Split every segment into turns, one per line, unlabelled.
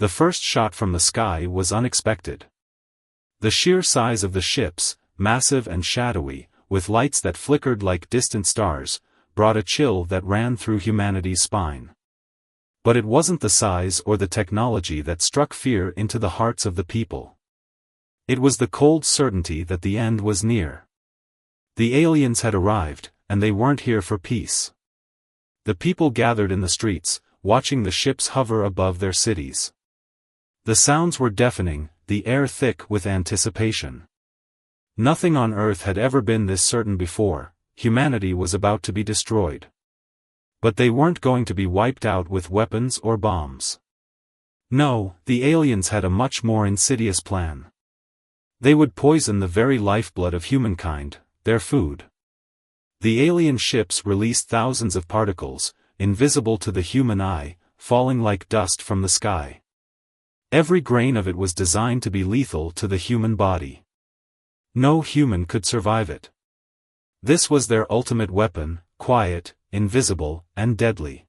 The first shot from the sky was unexpected. The sheer size of the ships, massive and shadowy, with lights that flickered like distant stars, brought a chill that ran through humanity's spine. But it wasn't the size or the technology that struck fear into the hearts of the people. It was the cold certainty that the end was near. The aliens had arrived, and they weren't here for peace. The people gathered in the streets, watching the ships hover above their cities. The sounds were deafening, the air thick with anticipation. Nothing on Earth had ever been this certain before: humanity was about to be destroyed. But they weren't going to be wiped out with weapons or bombs. No, the aliens had a much more insidious plan. They would poison the very lifeblood of humankind, their food. The alien ships released thousands of particles, invisible to the human eye, falling like dust from the sky. Every grain of it was designed to be lethal to the human body. No human could survive it. This was their ultimate weapon, quiet, invisible, and deadly.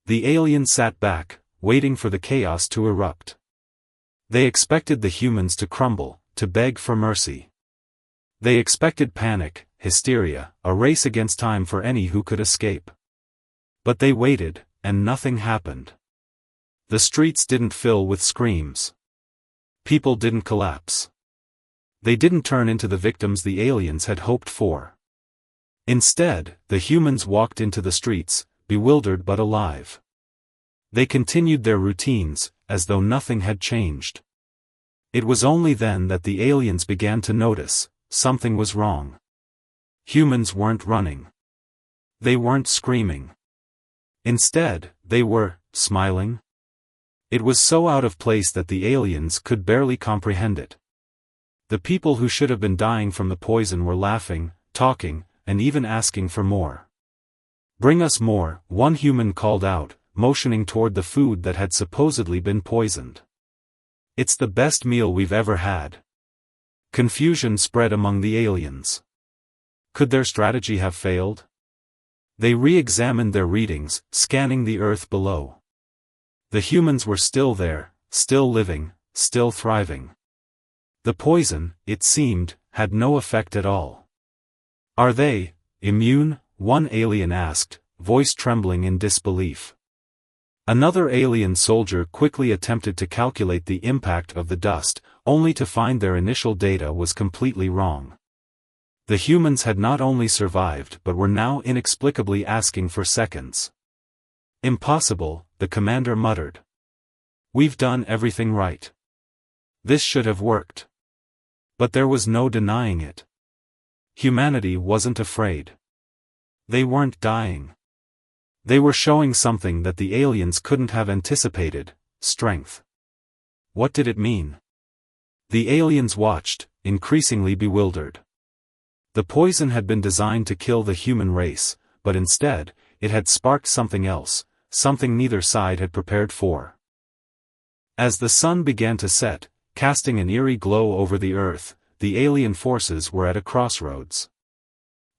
The aliens sat back, waiting for the chaos to erupt. They expected the humans to crumble, to beg for mercy. They expected panic, hysteria, a race against time for any who could escape. But they waited, and nothing happened. The streets didn't fill with screams. People didn't collapse. They didn't turn into the victims the aliens had hoped for. Instead, the humans walked into the streets, bewildered but alive. They continued their routines, as though nothing had changed. It was only then that the aliens began to notice something was wrong. Humans weren't running. They weren't screaming. Instead, they were smiling. It was so out of place that the aliens could barely comprehend it. The people who should have been dying from the poison were laughing, talking, and even asking for more. "Bring us more," one human called out, motioning toward the food that had supposedly been poisoned. "It's the best meal we've ever had." Confusion spread among the aliens. Could their strategy have failed? They re-examined their readings, scanning the Earth below. The humans were still there, still living, still thriving. The poison, it seemed, had no effect at all. "Are they immune?" one alien asked, voice trembling in disbelief. Another alien soldier quickly attempted to calculate the impact of the dust, only to find their initial data was completely wrong. The humans had not only survived but were now inexplicably asking for seconds. "Impossible," the commander muttered. "We've done everything right. This should have worked." But there was no denying it. Humanity wasn't afraid. They weren't dying. They were showing something that the aliens couldn't have anticipated: strength. What did it mean? The aliens watched, increasingly bewildered. The poison had been designed to kill the human race, but instead, it had sparked something else, something neither side had prepared for. As the sun began to set, casting an eerie glow over the Earth, the alien forces were at a crossroads.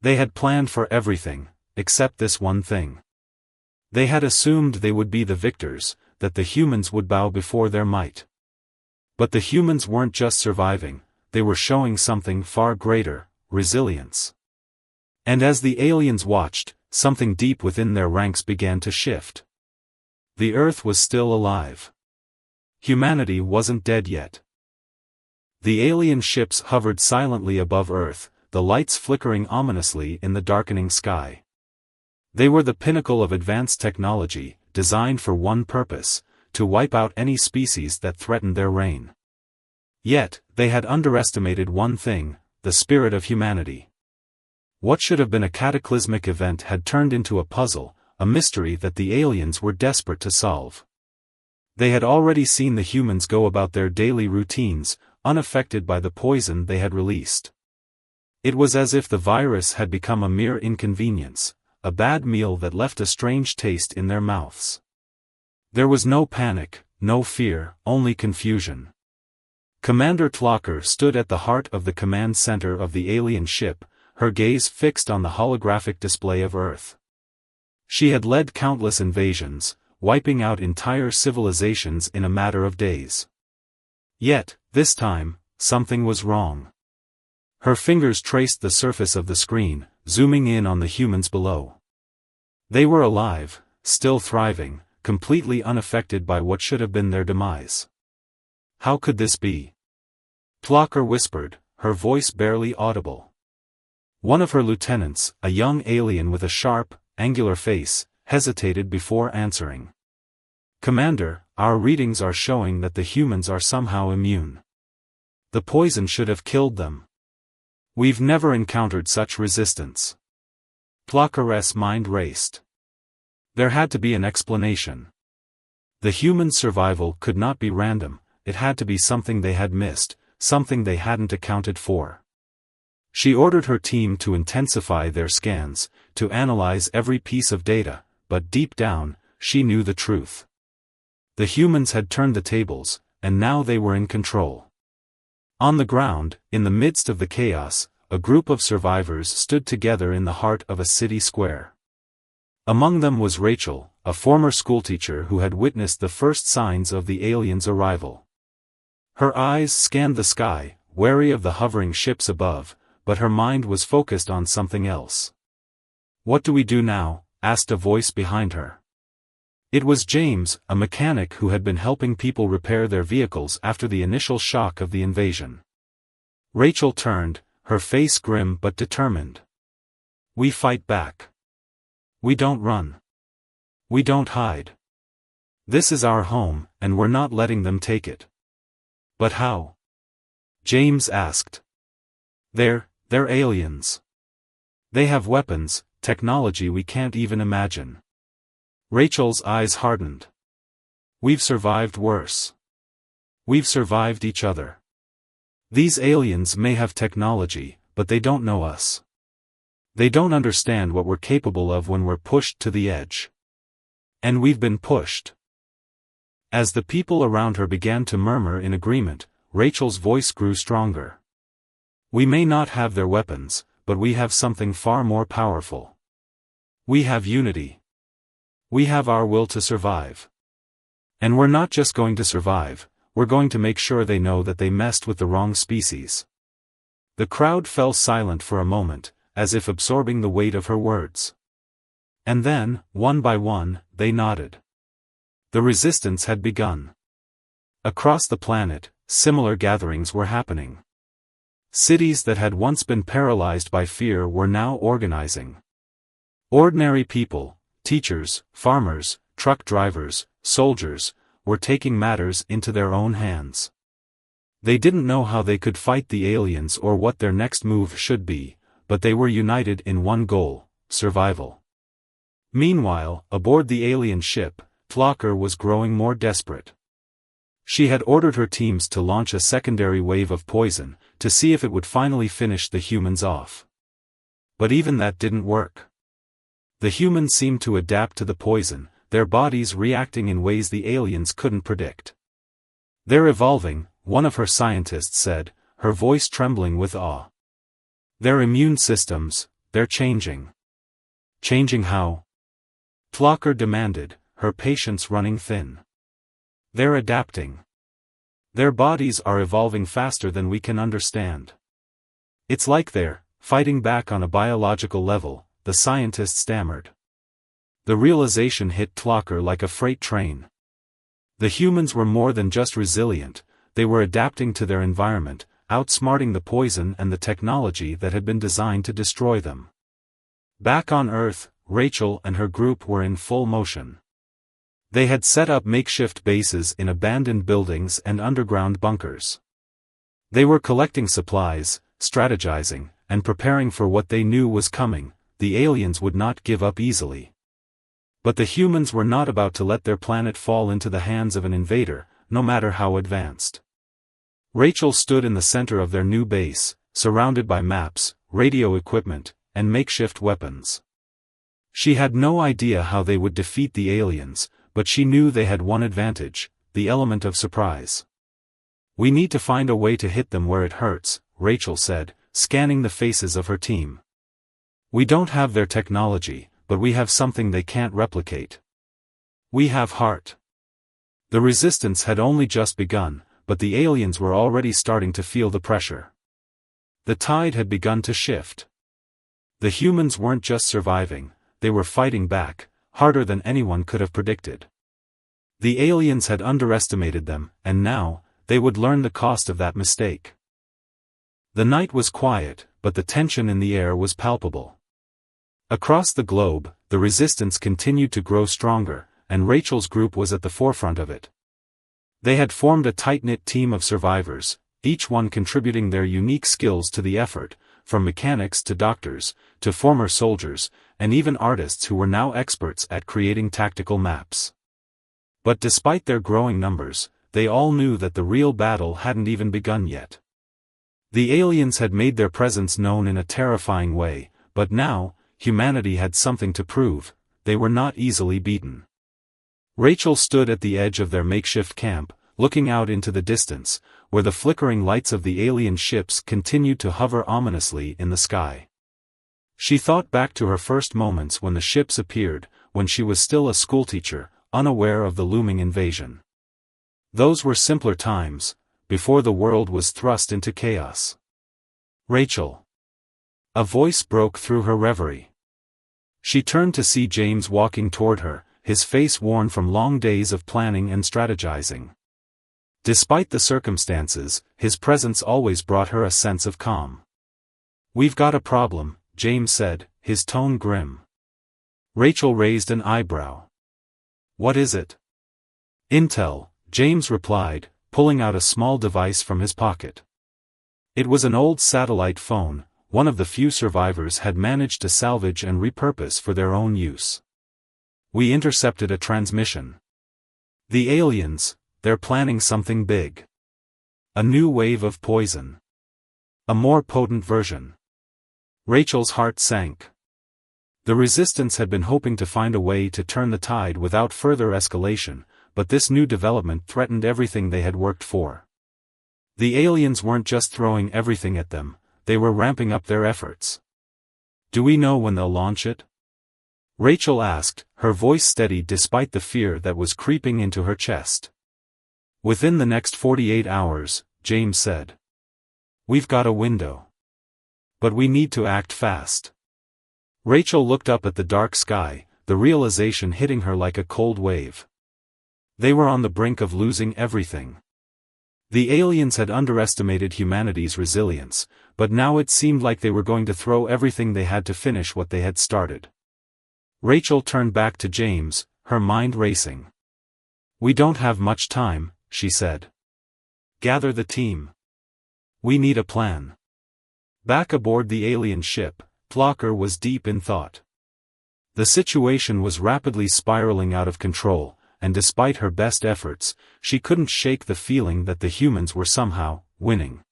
They had planned for everything, except this one thing. They had assumed they would be the victors, that the humans would bow before their might. But the humans weren't just surviving, they were showing something far greater: resilience. And as the aliens watched, something deep within their ranks began to shift. The Earth was still alive. Humanity wasn't dead yet. The alien ships hovered silently above Earth, the lights flickering ominously in the darkening sky. They were the pinnacle of advanced technology, designed for one purpose: to wipe out any species that threatened their reign. Yet, they had underestimated one thing: the spirit of humanity. What should have been a cataclysmic event had turned into a puzzle, a mystery that the aliens were desperate to solve. They had already seen the humans go about their daily routines, unaffected by the poison they had released. It was as if the virus had become a mere inconvenience, a bad meal that left a strange taste in their mouths. There was no panic, no fear, only confusion. Commander Tlocker stood at the heart of the command center of the alien ship, her gaze fixed on the holographic display of Earth. She had led countless invasions, wiping out entire civilizations in a matter of days. Yet, this time, something was wrong. Her fingers traced the surface of the screen, zooming in on the humans below. They were alive, still thriving, completely unaffected by what should have been their demise. How could this be? Tlocker whispered, her voice barely audible. One of her lieutenants, a young alien with a sharp, angular face, hesitated before answering. Commander, our readings are showing that the humans are somehow immune. The poison should have killed them. We've never encountered such resistance. Tlocker's mind raced. There had to be an explanation. The human survival could not be random, it had to be something they had missed, something they hadn't accounted for. She ordered her team to intensify their scans, to analyze every piece of data, but deep down, she knew the truth. The humans had turned the tables, and now they were in control. On the ground, in the midst of the chaos, a group of survivors stood together in the heart of a city square. Among them was Rachel, a former schoolteacher who had witnessed the first signs of the aliens' arrival. Her eyes scanned the sky, wary of the hovering ships above, but her mind was focused on something else. "What do we do now?" asked a voice behind her. It was James, a mechanic who had been helping people repair their vehicles after the initial shock of the invasion. Rachel turned, her face grim but determined. "We fight back. We don't run. We don't hide. This is our home, and we're not letting them take it." "But how?" James asked. They're aliens. They have weapons, technology we can't even imagine." Rachel's eyes hardened. "We've survived worse. We've survived each other. These aliens may have technology, but they don't know us. They don't understand what we're capable of when we're pushed to the edge. And we've been pushed." As the people around her began to murmur in agreement, Rachel's voice grew stronger. "We may not have their weapons, but we have something far more powerful. We have unity. We have our will to survive. And we're not just going to survive, we're going to make sure they know that they messed with the wrong species." The crowd fell silent for a moment, as if absorbing the weight of her words. And then, one by one, they nodded. The resistance had begun. Across the planet, similar gatherings were happening. Cities that had once been paralyzed by fear were now organizing. Ordinary people, teachers, farmers, truck drivers, soldiers, were taking matters into their own hands. They didn't know how they could fight the aliens or what their next move should be, but they were united in one goal: survival. Meanwhile, aboard the alien ship, Tlocker was growing more desperate. She had ordered her teams to launch a secondary wave of poison, to see if it would finally finish the humans off. But even that didn't work. The humans seemed to adapt to the poison, their bodies reacting in ways the aliens couldn't predict. "They're evolving," one of her scientists said, her voice trembling with awe. "Their immune systems, they're changing." "Changing how?" Tlocker demanded, her patience running thin. "They're adapting. Their bodies are evolving faster than we can understand. It's like they're fighting back on a biological level," the scientist stammered. The realization hit Tlocker like a freight train. The humans were more than just resilient, they were adapting to their environment, outsmarting the poison and the technology that had been designed to destroy them. Back on Earth, Rachel and her group were in full motion. They had set up makeshift bases in abandoned buildings and underground bunkers. They were collecting supplies, strategizing, and preparing for what they knew was coming. The aliens would not give up easily. But the humans were not about to let their planet fall into the hands of an invader, no matter how advanced. Rachel stood in the center of their new base, surrounded by maps, radio equipment, and makeshift weapons. She had no idea how they would defeat the aliens, but she knew they had one advantage: the element of surprise. "We need to find a way to hit them where it hurts," Rachel said, scanning the faces of her team. "We don't have their technology, but we have something they can't replicate." We have heart. The resistance had only just begun, but the aliens were already starting to feel the pressure. The tide had begun to shift. The humans weren't just surviving, they were fighting back, harder than anyone could have predicted. The aliens had underestimated them, and now, they would learn the cost of that mistake. The night was quiet, but the tension in the air was palpable. Across the globe, the resistance continued to grow stronger, and Rachel's group was at the forefront of it. They had formed a tight-knit team of survivors, each one contributing their unique skills to the effort, from mechanics to doctors, to former soldiers, and even artists who were now experts at creating tactical maps. But despite their growing numbers, they all knew that the real battle hadn't even begun yet. The aliens had made their presence known in a terrifying way, but now, humanity had something to prove. They were not easily beaten. Rachel stood at the edge of their makeshift camp, looking out into the distance, where the flickering lights of the alien ships continued to hover ominously in the sky. She thought back to her first moments when the ships appeared, when she was still a schoolteacher, unaware of the looming invasion. Those were simpler times, before the world was thrust into chaos. Rachel. A voice broke through her reverie. She turned to see James walking toward her, his face worn from long days of planning and strategizing. Despite the circumstances, his presence always brought her a sense of calm. "We've got a problem," James said, his tone grim. Rachel raised an eyebrow. "What is it?" "Intel," James replied, pulling out a small device from his pocket. It was an old satellite phone, one of the few survivors had managed to salvage and repurpose for their own use. "We intercepted a transmission. The aliens, they're planning something big. A new wave of poison. A more potent version." Rachel's heart sank. The resistance had been hoping to find a way to turn the tide without further escalation, but this new development threatened everything they had worked for. The aliens weren't just throwing everything at them, they were ramping up their efforts. "Do we know when they'll launch it?" Rachel asked, her voice steady despite the fear that was creeping into her chest. "Within the next 48 hours, James said. "We've got a window. But we need to act fast." Rachel looked up at the dark sky, the realization hitting her like a cold wave. They were on the brink of losing everything. The aliens had underestimated humanity's resilience, but now it seemed like they were going to throw everything they had to finish what they had started. Rachel turned back to James, her mind racing. "We don't have much time," she said. "Gather the team. We need a plan." Back aboard the alien ship, Flocker was deep in thought. The situation was rapidly spiraling out of control, and despite her best efforts, she couldn't shake the feeling that the humans were somehow winning.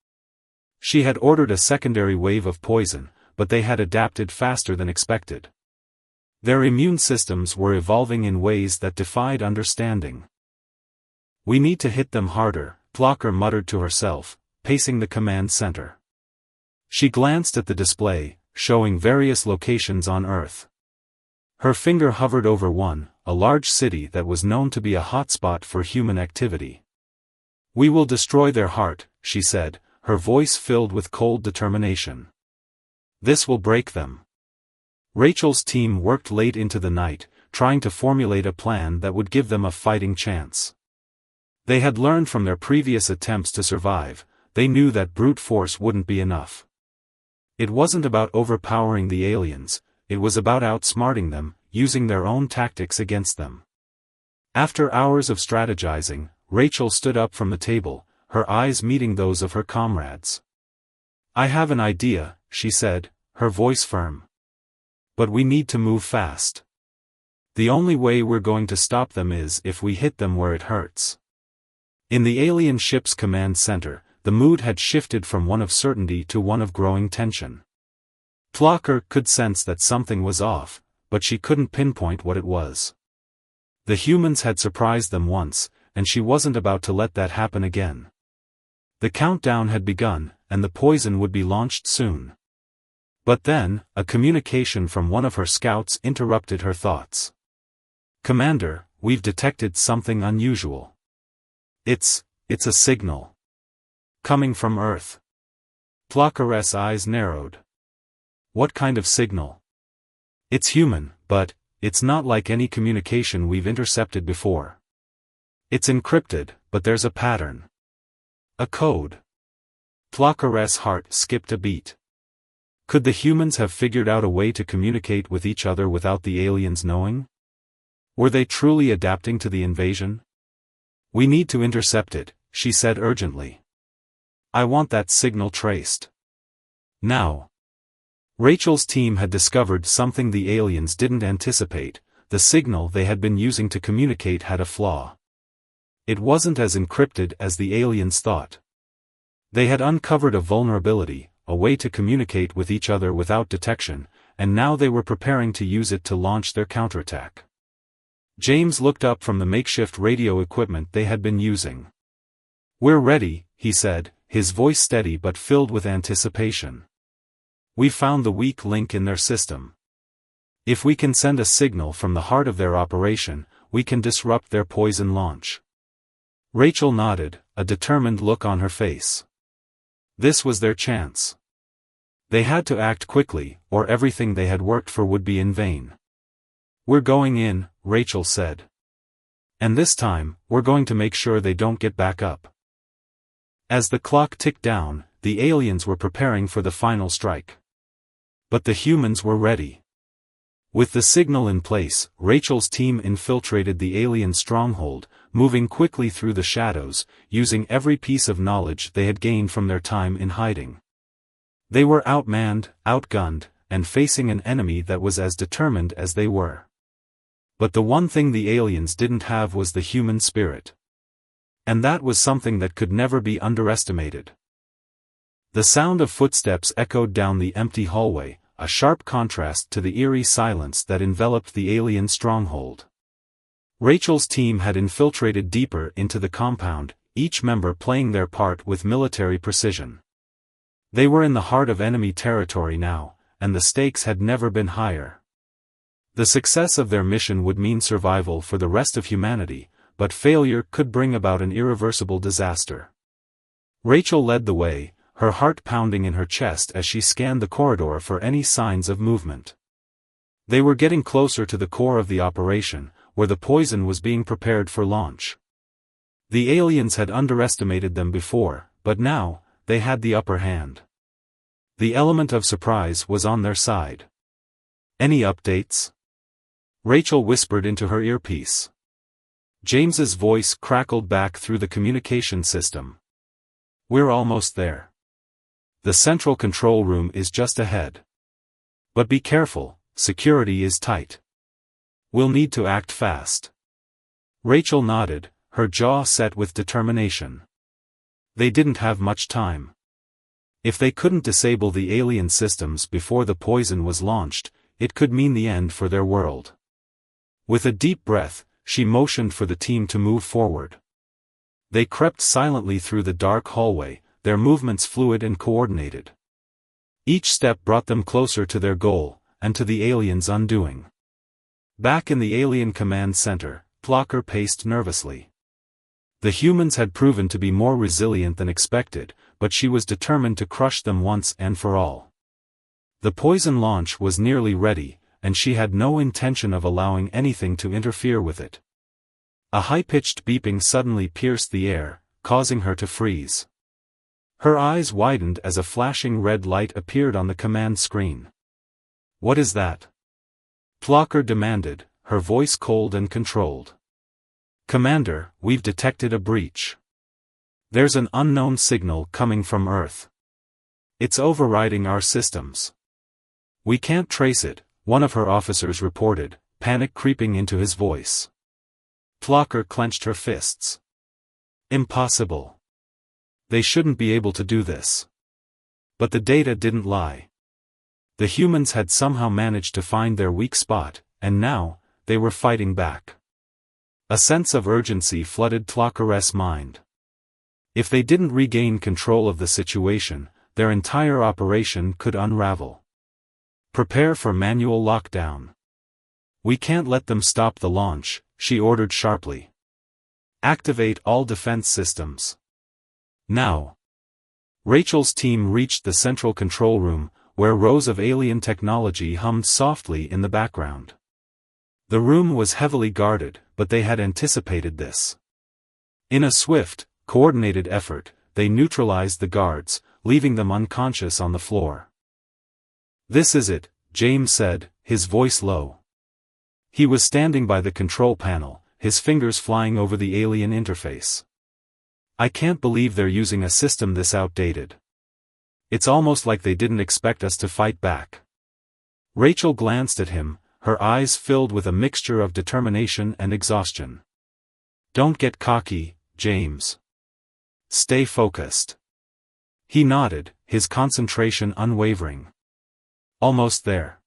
She had ordered a secondary wave of poison, but they had adapted faster than expected. Their immune systems were evolving in ways that defied understanding. "We need to hit them harder," Flocker muttered to herself, pacing the command center. She glanced at the display, showing various locations on Earth. Her finger hovered over one, a large city that was known to be a hotspot for human activity. "We will destroy their heart," she said, her voice filled with cold determination. "This will break them." Rachel's team worked late into the night, trying to formulate a plan that would give them a fighting chance. They had learned from their previous attempts to survive, they knew that brute force wouldn't be enough. It wasn't about overpowering the aliens, it was about outsmarting them, using their own tactics against them. After hours of strategizing, Rachel stood up from the table, her eyes meeting those of her comrades. "I have an idea," she said, her voice firm. "But we need to move fast. The only way we're going to stop them is if we hit them where it hurts." In the alien ship's command center, the mood had shifted from one of certainty to one of growing tension. Flocker could sense that something was off, but she couldn't pinpoint what it was. The humans had surprised them once, and she wasn't about to let that happen again. The countdown had begun, and the poison would be launched soon. But then, a communication from one of her scouts interrupted her thoughts. "Commander, we've detected something unusual. It's a signal. Coming from Earth. Tlaka's eyes narrowed. What kind of signal? It's human, but it's not like any communication we've intercepted before. It's encrypted, but there's a pattern. A code. Tlaka's heart skipped a beat. Could the humans have figured out a way to communicate with each other without the aliens knowing? Were they truly adapting to the invasion? We need to intercept it, she said urgently. I want that signal traced. Now. Rachel's team had discovered something the aliens didn't anticipate. The signal they had been using to communicate had a flaw. It wasn't as encrypted as the aliens thought. They had uncovered a vulnerability, a way to communicate with each other without detection, and now they were preparing to use it to launch their counterattack. James looked up from the makeshift radio equipment they had been using. We're ready, he said, his voice steady but filled with anticipation. We found the weak link in their system. If we can send a signal from the heart of their operation, we can disrupt their poison launch. Rachel nodded, a determined look on her face. This was their chance. They had to act quickly, or everything they had worked for would be in vain. We're going in, Rachel said. And this time, we're going to make sure they don't get back up. As the clock ticked down, the aliens were preparing for the final strike. But the humans were ready. With the signal in place, Rachel's team infiltrated the alien stronghold, moving quickly through the shadows, using every piece of knowledge they had gained from their time in hiding. They were outmanned, outgunned, and facing an enemy that was as determined as they were. But the one thing the aliens didn't have was the human spirit. And that was something that could never be underestimated. The sound of footsteps echoed down the empty hallway, a sharp contrast to the eerie silence that enveloped the alien stronghold. Rachel's team had infiltrated deeper into the compound, each member playing their part with military precision. They were in the heart of enemy territory now, and the stakes had never been higher. The success of their mission would mean survival for the rest of humanity, but failure could bring about an irreversible disaster. Rachel led the way, her heart pounding in her chest as she scanned the corridor for any signs of movement. They were getting closer to the core of the operation, where the poison was being prepared for launch. The aliens had underestimated them before, but now, they had the upper hand. The element of surprise was on their side. Any updates? Rachel whispered into her earpiece. James's voice crackled back through the communication system. We're almost there. The central control room is just ahead. But be careful, security is tight. We'll need to act fast. Rachel nodded, her jaw set with determination. They didn't have much time. If they couldn't disable the alien systems before the poison was launched, it could mean the end for their world. With a deep breath, she motioned for the team to move forward. They crept silently through the dark hallway, their movements fluid and coordinated. Each step brought them closer to their goal, and to the aliens' undoing. Back in the alien command center, Tlaka paced nervously. The humans had proven to be more resilient than expected, but she was determined to crush them once and for all. The poison launch was nearly ready, and she had no intention of allowing anything to interfere with it. A high-pitched beeping suddenly pierced the air, causing her to freeze. Her eyes widened as a flashing red light appeared on the command screen. What is that? Tlaka demanded, her voice cold and controlled. Commander, we've detected a breach. There's an unknown signal coming from Earth. It's overriding our systems. We can't trace it, one of her officers reported, panic creeping into his voice. Tlaka clenched her fists. Impossible. They shouldn't be able to do this. But the data didn't lie. The humans had somehow managed to find their weak spot, and now, they were fighting back. A sense of urgency flooded Tlaka's mind. If they didn't regain control of the situation, their entire operation could unravel. Prepare for manual lockdown. We can't let them stop the launch, she ordered sharply. Activate all defense systems. Now. Rachel's team reached the central control room, where rows of alien technology hummed softly in the background. The room was heavily guarded, but they had anticipated this. In a swift, coordinated effort, they neutralized the guards, leaving them unconscious on the floor. "This is it," James said, his voice low. He was standing by the control panel, his fingers flying over the alien interface. "I can't believe they're using a system this outdated. It's almost like they didn't expect us to fight back." Rachel glanced at him, her eyes filled with a mixture of determination and exhaustion. "Don't get cocky, James. Stay focused." He nodded, his concentration unwavering. "Almost there.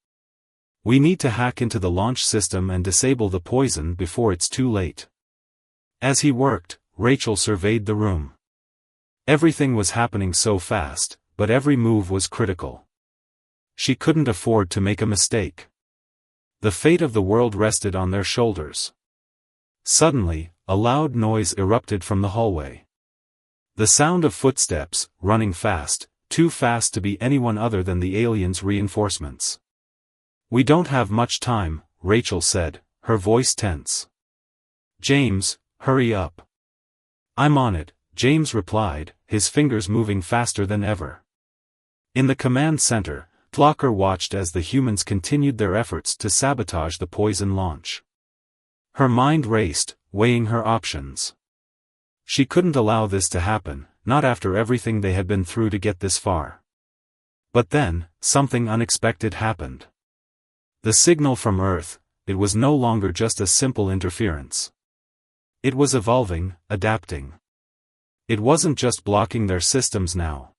We need to hack into the launch system and disable the poison before it's too late." As he worked, Rachel surveyed the room. Everything was happening so fast, but every move was critical. She couldn't afford to make a mistake. The fate of the world rested on their shoulders. Suddenly, a loud noise erupted from the hallway. The sound of footsteps, running fast, too fast to be anyone other than the aliens' reinforcements. "We don't have much time," Rachel said, her voice tense. "James, hurry up." "I'm on it," James replied, his fingers moving faster than ever. In the command center, Flocker watched as the humans continued their efforts to sabotage the poison launch. Her mind raced, weighing her options. She couldn't allow this to happen, not after everything they had been through to get this far. But then, something unexpected happened. The signal from Earth, it was no longer just a simple interference. It was evolving, adapting. It wasn't just blocking their systems now.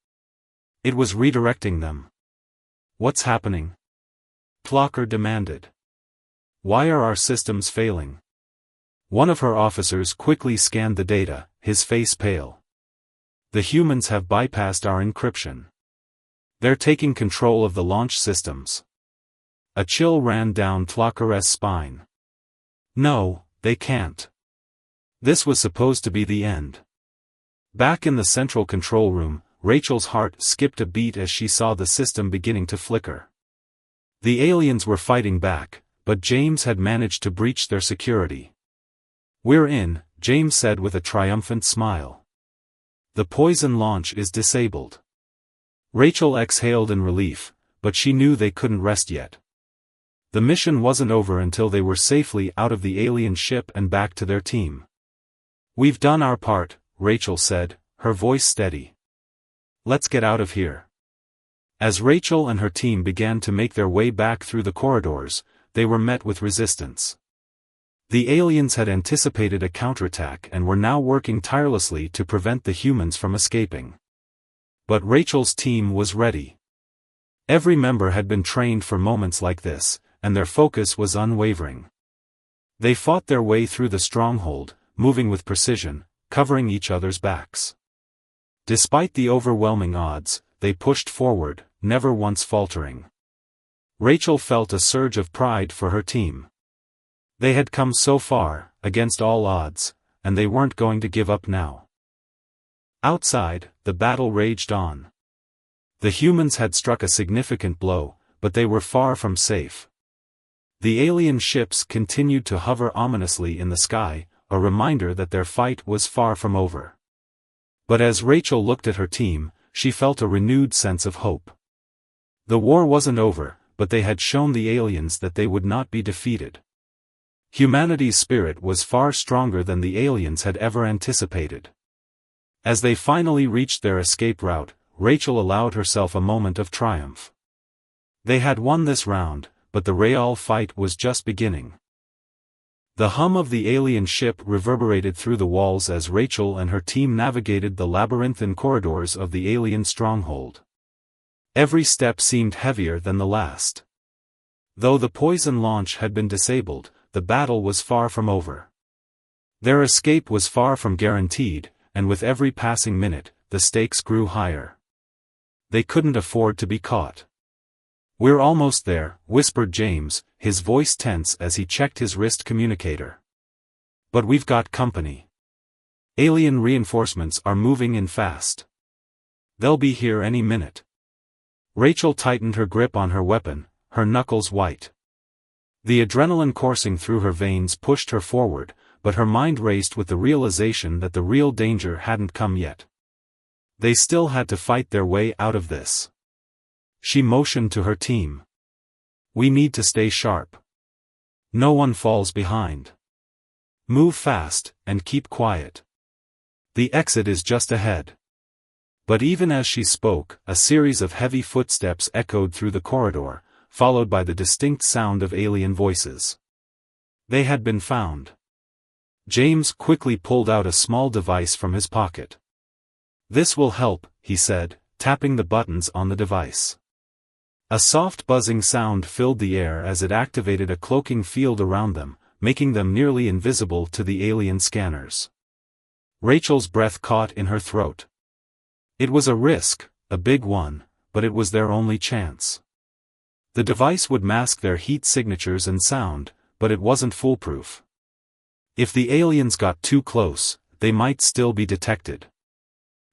It was redirecting them. "What's happening?" Flocker demanded. "Why are our systems failing?" One of her officers quickly scanned the data, his face pale. "The humans have bypassed our encryption. They're taking control of the launch systems." A chill ran down Flocker's spine. "No, they can't." This was supposed to be the end. Back in the central control room, Rachel's heart skipped a beat as she saw the system beginning to flicker. The aliens were fighting back, but James had managed to breach their security. "We're in," James said with a triumphant smile. "The poison launch is disabled." Rachel exhaled in relief, but she knew they couldn't rest yet. The mission wasn't over until they were safely out of the alien ship and back to their team. "We've done our part," Rachel said, her voice steady. "Let's get out of here." As Rachel and her team began to make their way back through the corridors, they were met with resistance. The aliens had anticipated a counterattack and were now working tirelessly to prevent the humans from escaping. But Rachel's team was ready. Every member had been trained for moments like this, and their focus was unwavering. They fought their way through the stronghold, moving with precision, covering each other's backs. Despite the overwhelming odds, they pushed forward, never once faltering. Rachel felt a surge of pride for her team. They had come so far, against all odds, and they weren't going to give up now. Outside, the battle raged on. The humans had struck a significant blow, but they were far from safe. The alien ships continued to hover ominously in the sky, a reminder that their fight was far from over. But as Rachel looked at her team, she felt a renewed sense of hope. The war wasn't over, but they had shown the aliens that they would not be defeated. Humanity's spirit was far stronger than the aliens had ever anticipated. As they finally reached their escape route, Rachel allowed herself a moment of triumph. They had won this round, but the real fight was just beginning. The hum of the alien ship reverberated through the walls as Rachel and her team navigated the labyrinthine corridors of the alien stronghold. Every step seemed heavier than the last. Though the poison launch had been disabled, the battle was far from over. Their escape was far from guaranteed, and with every passing minute, the stakes grew higher. They couldn't afford to be caught. "We're almost there," whispered James, his voice tense as he checked his wrist communicator. But we've got company. Alien reinforcements are moving in fast. They'll be here any minute. Rachel tightened her grip on her weapon, her knuckles white. The adrenaline coursing through her veins pushed her forward, but her mind raced with the realization that the real danger hadn't come yet. They still had to fight their way out of this. She motioned to her team. We need to stay sharp. No one falls behind. Move fast, and keep quiet. The exit is just ahead. But even as she spoke, a series of heavy footsteps echoed through the corridor, followed by the distinct sound of alien voices. They had been found. James quickly pulled out a small device from his pocket. This will help, he said, tapping the buttons on the device. A soft buzzing sound filled the air as it activated a cloaking field around them, making them nearly invisible to the alien scanners. Rachel's breath caught in her throat. It was a risk, a big one, but it was their only chance. The device would mask their heat signatures and sound, but it wasn't foolproof. If the aliens got too close, they might still be detected.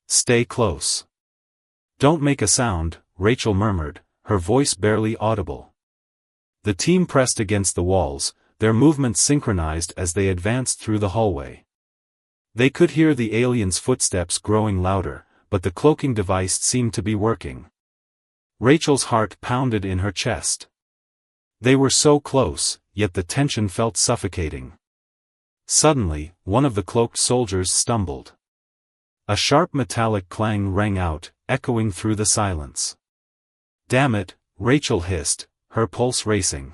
Stay close. Don't make a sound, Rachel murmured, her voice barely audible. The team pressed against the walls, their movements synchronized as they advanced through the hallway. They could hear the aliens' footsteps growing louder, but the cloaking device seemed to be working. Rachel's heart pounded in her chest. They were so close, yet the tension felt suffocating. Suddenly, one of the cloaked soldiers stumbled. A sharp metallic clang rang out, echoing through the silence. Damn it, Rachel hissed, her pulse racing.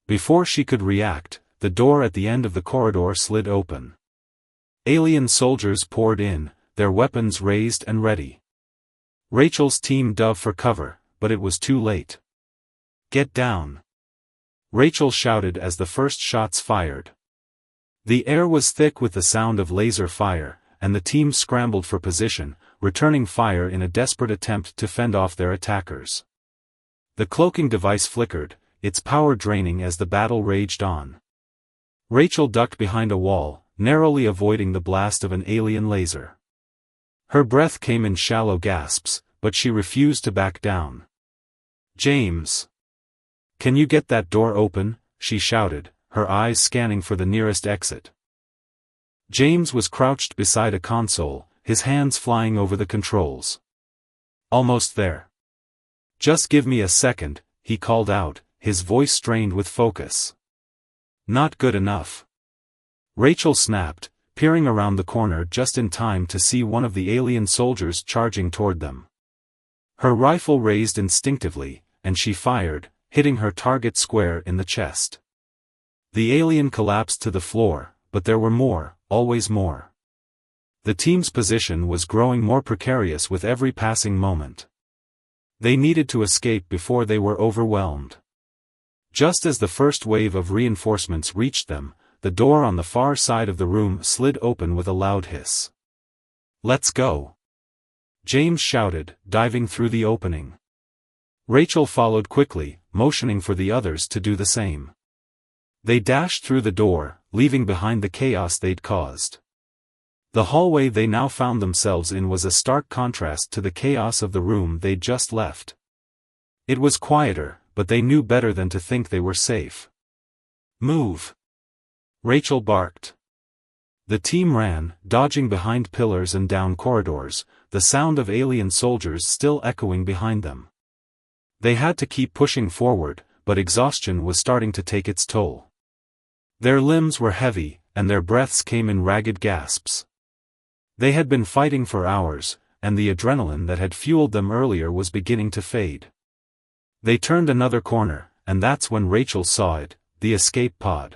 Before she could react, the door at the end of the corridor slid open. Alien soldiers poured in, their weapons raised and ready. Rachel's team dove for cover, but it was too late. Get down! Rachel shouted as the first shots fired. The air was thick with the sound of laser fire, and the team scrambled for position, returning fire in a desperate attempt to fend off their attackers. The cloaking device flickered, its power draining as the battle raged on. Rachel ducked behind a wall, narrowly avoiding the blast of an alien laser. Her breath came in shallow gasps, but she refused to back down. James! Can you get that door open? She shouted, her eyes scanning for the nearest exit. James was crouched beside a console, his hands flying over the controls. Almost there. Just give me a second, he called out, his voice strained with focus. Not good enough. Rachel snapped, peering around the corner just in time to see one of the alien soldiers charging toward them. Her rifle raised instinctively, and she fired, hitting her target square in the chest. The alien collapsed to the floor, but there were more, always more. The team's position was growing more precarious with every passing moment. They needed to escape before they were overwhelmed. Just as the first wave of reinforcements reached them, the door on the far side of the room slid open with a loud hiss. Let's go! James shouted, diving through the opening. Rachel followed quickly, motioning for the others to do the same. They dashed through the door, leaving behind the chaos they'd caused. The hallway they now found themselves in was a stark contrast to the chaos of the room they'd just left. It was quieter, but they knew better than to think they were safe. Move! Rachel barked. The team ran, dodging behind pillars and down corridors, the sound of alien soldiers still echoing behind them. They had to keep pushing forward, but exhaustion was starting to take its toll. Their limbs were heavy, and their breaths came in ragged gasps. They had been fighting for hours, and the adrenaline that had fueled them earlier was beginning to fade. They turned another corner, and that's when Rachel saw it, the escape pod.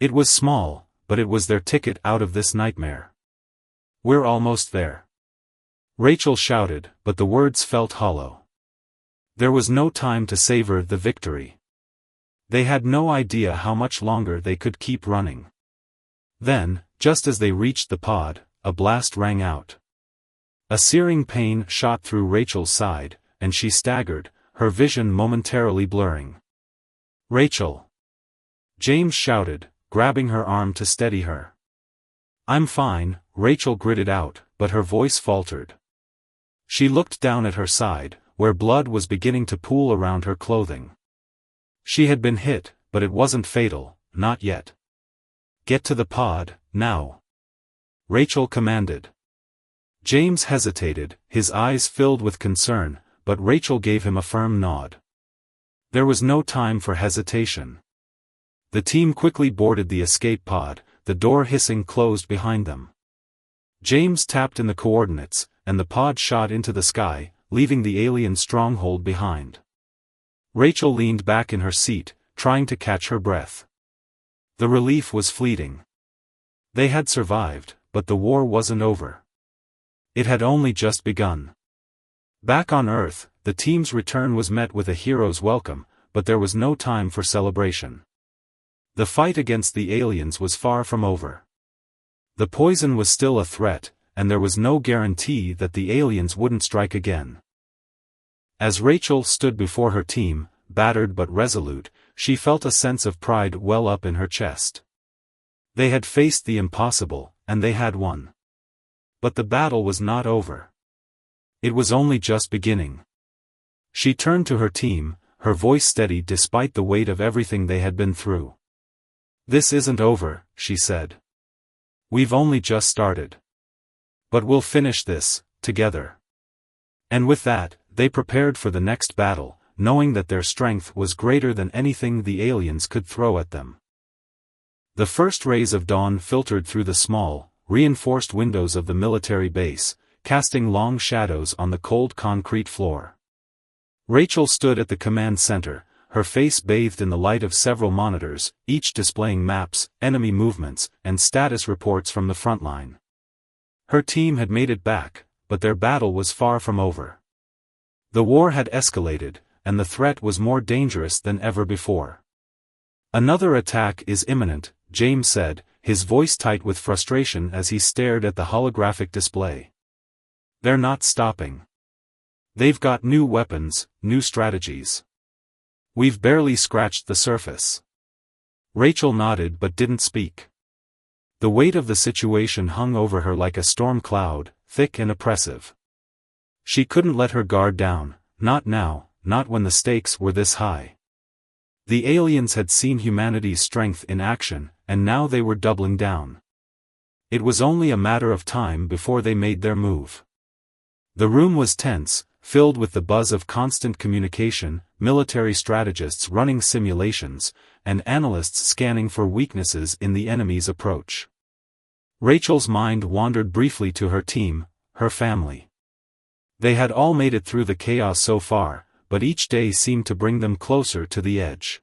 It was small, but it was their ticket out of this nightmare. We're almost there. Rachel shouted, but the words felt hollow. There was no time to savor the victory. They had no idea how much longer they could keep running. Then, just as they reached the pod, a blast rang out. A searing pain shot through Rachel's side, and she staggered, her vision momentarily blurring. Rachel! James shouted, grabbing her arm to steady her. "I'm fine," Rachel gritted out, but her voice faltered. She looked down at her side, where blood was beginning to pool around her clothing. She had been hit, but it wasn't fatal, not yet. "Get to the pod, now," Rachel commanded. James hesitated, his eyes filled with concern, but Rachel gave him a firm nod. There was no time for hesitation. The team quickly boarded the escape pod, the door hissing closed behind them. James tapped in the coordinates, and the pod shot into the sky, leaving the alien stronghold behind. Rachel leaned back in her seat, trying to catch her breath. The relief was fleeting. They had survived, but the war wasn't over. It had only just begun. Back on Earth, the team's return was met with a hero's welcome, but there was no time for celebration. The fight against the aliens was far from over. The poison was still a threat, and there was no guarantee that the aliens wouldn't strike again. As Rachel stood before her team, battered but resolute, she felt a sense of pride well up in her chest. They had faced the impossible, and they had won. But the battle was not over. It was only just beginning. She turned to her team, her voice steady despite the weight of everything they had been through. "This isn't over," she said. "We've only just started. But we'll finish this, together." And with that, they prepared for the next battle, knowing that their strength was greater than anything the aliens could throw at them. The first rays of dawn filtered through the small, reinforced windows of the military base, casting long shadows on the cold concrete floor. Rachel stood at the command center, her face bathed in the light of several monitors, each displaying maps, enemy movements, and status reports from the front line. Her team had made it back, but their battle was far from over. The war had escalated, and the threat was more dangerous than ever before. "Another attack is imminent," James said, his voice tight with frustration as he stared at the holographic display. "They're not stopping. They've got new weapons, new strategies. We've barely scratched the surface." Rachel nodded but didn't speak. The weight of the situation hung over her like a storm cloud, thick and oppressive. She couldn't let her guard down, not now, not when the stakes were this high. The aliens had seen humanity's strength in action, and now they were doubling down. It was only a matter of time before they made their move. The room was tense, filled with the buzz of constant communication, military strategists running simulations, and analysts scanning for weaknesses in the enemy's approach. Rachel's mind wandered briefly to her team, her family. They had all made it through the chaos so far, but each day seemed to bring them closer to the edge.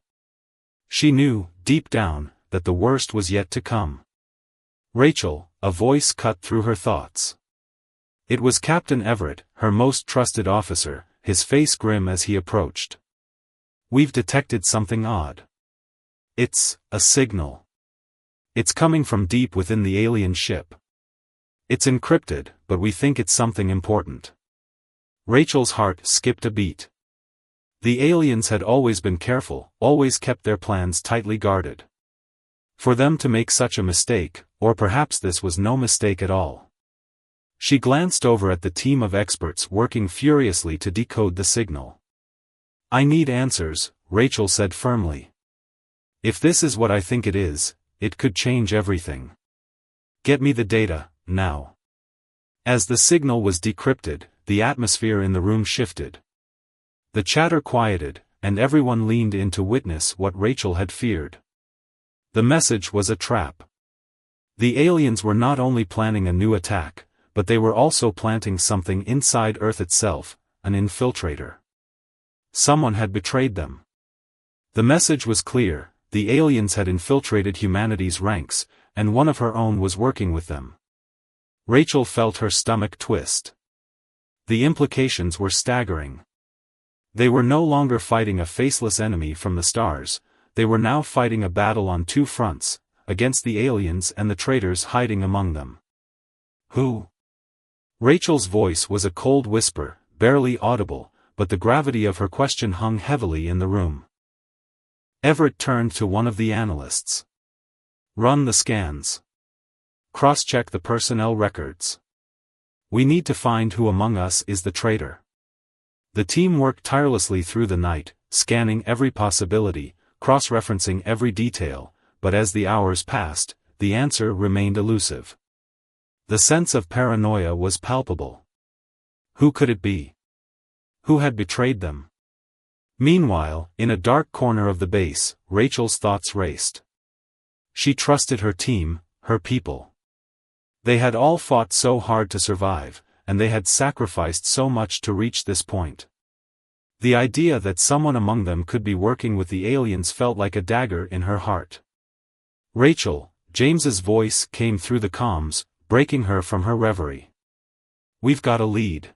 She knew, deep down, that the worst was yet to come. "Rachel," a voice cut through her thoughts. It was Captain Everett, her most trusted officer, his face grim as he approached. "We've detected something odd. It's a signal. It's coming from deep within the alien ship. It's encrypted, but we think it's something important." Rachel's heart skipped a beat. The aliens had always been careful, always kept their plans tightly guarded. For them to make such a mistake, or perhaps this was no mistake at all. She glanced over at the team of experts working furiously to decode the signal. "I need answers," Rachel said firmly. "If this is what I think it is, it could change everything. Get me the data, now." As the signal was decrypted, the atmosphere in the room shifted. The chatter quieted, and everyone leaned in to witness what Rachel had feared. The message was a trap. The aliens were not only planning a new attack, but they were also planting something inside Earth itself, an infiltrator. Someone had betrayed them. The message was clear: the aliens had infiltrated humanity's ranks, and one of her own was working with them. Rachel felt her stomach twist. The implications were staggering. They were no longer fighting a faceless enemy from the stars, they were now fighting a battle on two fronts, against the aliens and the traitors hiding among them. "Who?" Rachel's voice was a cold whisper, barely audible, but the gravity of her question hung heavily in the room. Everett turned to one of the analysts. Run the scans. Cross-check the personnel records. We need to find who among us is the traitor. The team worked tirelessly through the night, scanning every possibility, cross-referencing every detail, but as the hours passed, the answer remained elusive. The sense of paranoia was palpable. Who could it be? Who had betrayed them? Meanwhile, in a dark corner of the base, Rachel's thoughts raced. She trusted her team, her people. They had all fought so hard to survive, and they had sacrificed so much to reach this point. The idea that someone among them could be working with the aliens felt like a dagger in her heart. Rachel, James's voice came through the comms, breaking her from her reverie. We've got a lead.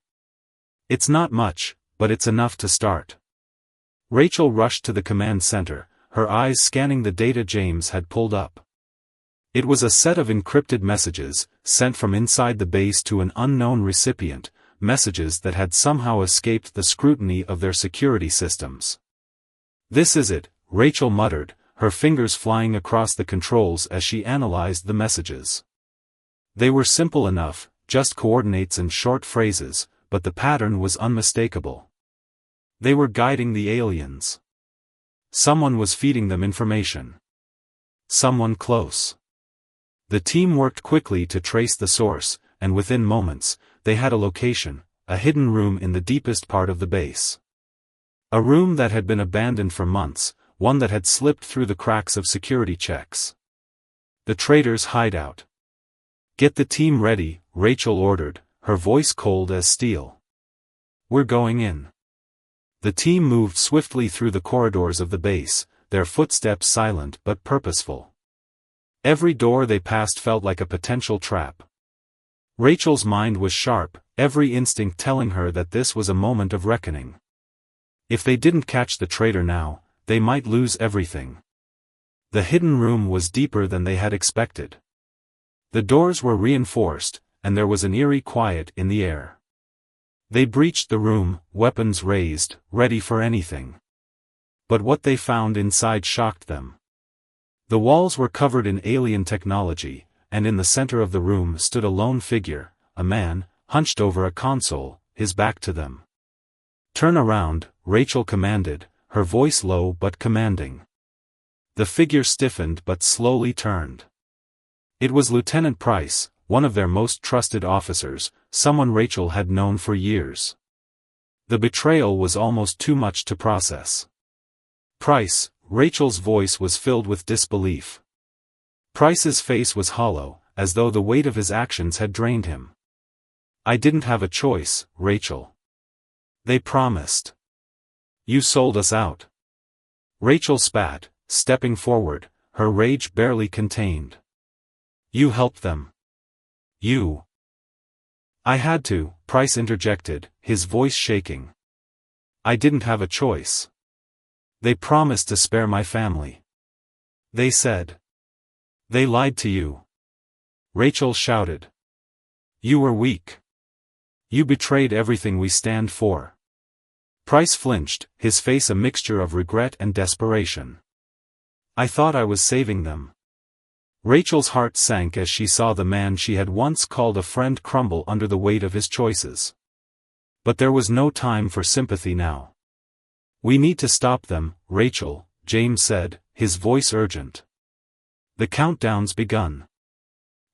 It's not much, but it's enough to start. Rachel rushed to the command center, her eyes scanning the data James had pulled up. It was a set of encrypted messages, sent from inside the base to an unknown recipient, messages that had somehow escaped the scrutiny of their security systems. This is it, Rachel muttered, her fingers flying across the controls as she analyzed the messages. They were simple enough, just coordinates and short phrases, but the pattern was unmistakable. They were guiding the aliens. Someone was feeding them information. Someone close. The team worked quickly to trace the source, and within moments, they had a location, a hidden room in the deepest part of the base. A room that had been abandoned for months, one that had slipped through the cracks of security checks. The traitor's hideout. Get the team ready, Rachel ordered, her voice cold as steel. We're going in. The team moved swiftly through the corridors of the base, their footsteps silent but purposeful. Every door they passed felt like a potential trap. Rachel's mind was sharp, every instinct telling her that this was a moment of reckoning. If they didn't catch the traitor now, they might lose everything. The hidden room was deeper than they had expected. The doors were reinforced, and there was an eerie quiet in the air. They breached the room, weapons raised, ready for anything. But what they found inside shocked them. The walls were covered in alien technology, and in the center of the room stood a lone figure, a man, hunched over a console, his back to them. Turn around, Rachel commanded, her voice low but commanding. The figure stiffened but slowly turned. It was Lieutenant Price, one of their most trusted officers, someone Rachel had known for years. The betrayal was almost too much to process. Price, Rachel's voice was filled with disbelief. Price's face was hollow, as though the weight of his actions had drained him. I didn't have a choice, Rachel. They promised. You sold us out. Rachel spat, stepping forward, her rage barely contained. You helped them. You. I had to, Price interjected, his voice shaking. I didn't have a choice. They promised to spare my family. They said. They lied to you. Rachel shouted. You were weak. You betrayed everything we stand for. Price flinched, his face a mixture of regret and desperation. I thought I was saving them. Rachel's heart sank as she saw the man she had once called a friend crumble under the weight of his choices. But there was no time for sympathy now. We need to stop them, Rachel, James said, his voice urgent. The countdown's begun.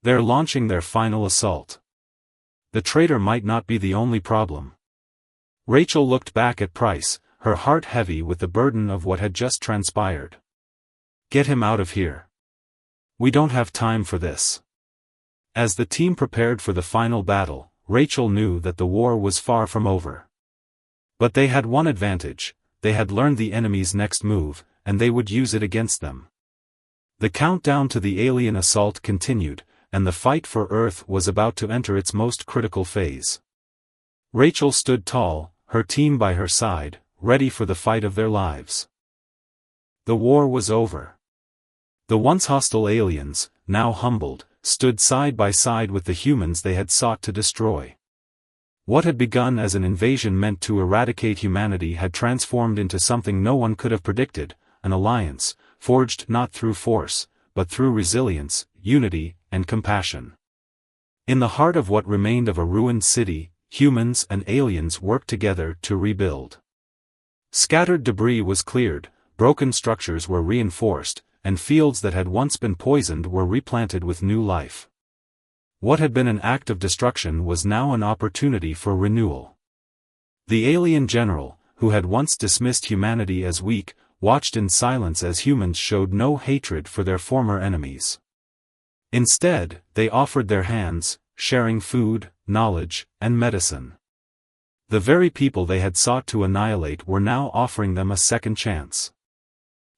They're launching their final assault. The traitor might not be the only problem. Rachel looked back at Price, her heart heavy with the burden of what had just transpired. Get him out of here. We don't have time for this. As the team prepared for the final battle, Rachel knew that the war was far from over. But they had one advantage, they had learned the enemy's next move, and they would use it against them. The countdown to the alien assault continued, and the fight for Earth was about to enter its most critical phase. Rachel stood tall, her team by her side, ready for the fight of their lives. The war was over. The once hostile aliens, now humbled, stood side by side with the humans they had sought to destroy. What had begun as an invasion meant to eradicate humanity had transformed into something no one could have predicted, an alliance, forged not through force, but through resilience, unity, and compassion. In the heart of what remained of a ruined city, humans and aliens worked together to rebuild. Scattered debris was cleared, broken structures were reinforced, and fields that had once been poisoned were replanted with new life. What had been an act of destruction was now an opportunity for renewal. The alien general, who had once dismissed humanity as weak, watched in silence as humans showed no hatred for their former enemies. Instead, they offered their hands, sharing food, knowledge, and medicine. The very people they had sought to annihilate were now offering them a second chance.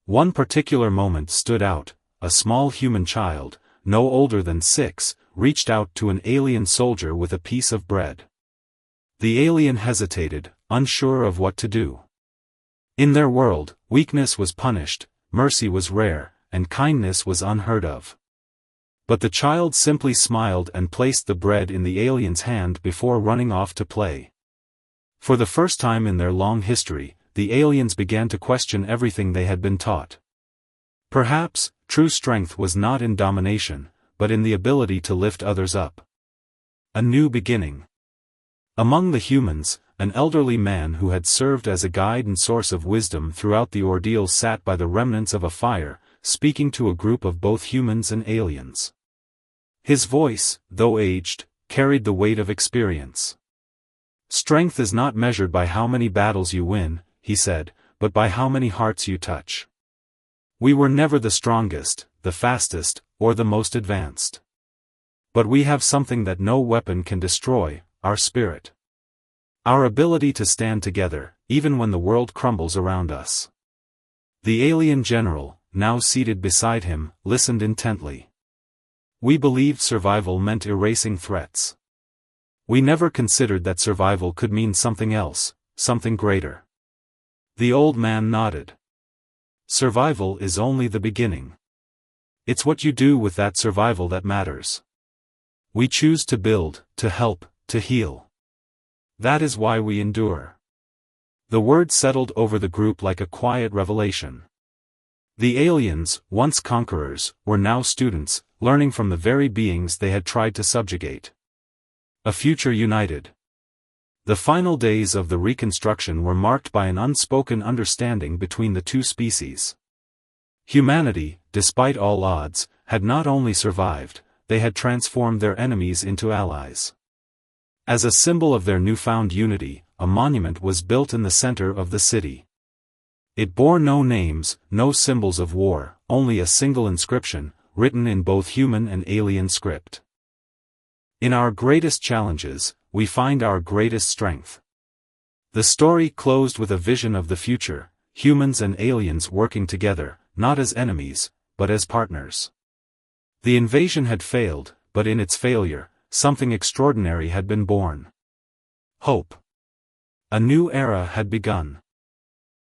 One particular moment stood out: a small human child, no older than 6, reached out to an alien soldier with a piece of bread. The alien hesitated, unsure of what to do. In their world, weakness was punished, mercy was rare, and kindness was unheard of. But the child simply smiled and placed the bread in the alien's hand before running off to play. For the first time in their long history, the aliens began to question everything they had been taught. Perhaps, true strength was not in domination, but in the ability to lift others up. A new beginning. Among the humans, an elderly man who had served as a guide and source of wisdom throughout the ordeal sat by the remnants of a fire, speaking to a group of both humans and aliens. His voice, though aged, carried the weight of experience. "Strength is not measured by how many battles you win," he said, "but by how many hearts you touch. We were never the strongest, the fastest, or the most advanced. But we have something that no weapon can destroy: our spirit. Our ability to stand together, even when the world crumbles around us." The alien general, now seated beside him, listened intently. "We believed survival meant erasing threats. We never considered that survival could mean something else, something greater." The old man nodded. "Survival is only the beginning. It's what you do with that survival that matters. We choose to build, to help, to heal. That is why we endure." The word settled over the group like a quiet revelation. The aliens, once conquerors, were now students, learning from the very beings they had tried to subjugate. A future united. The final days of the reconstruction were marked by an unspoken understanding between the two species. Humanity, despite all odds, had not only survived, they had transformed their enemies into allies. As a symbol of their newfound unity, a monument was built in the center of the city. It bore no names, no symbols of war, only a single inscription, written in both human and alien script. "In our greatest challenges, we find our greatest strength." The story closed with a vision of the future, humans and aliens working together, not as enemies, but as partners. The invasion had failed, but in its failure, something extraordinary had been born. Hope. A new era had begun.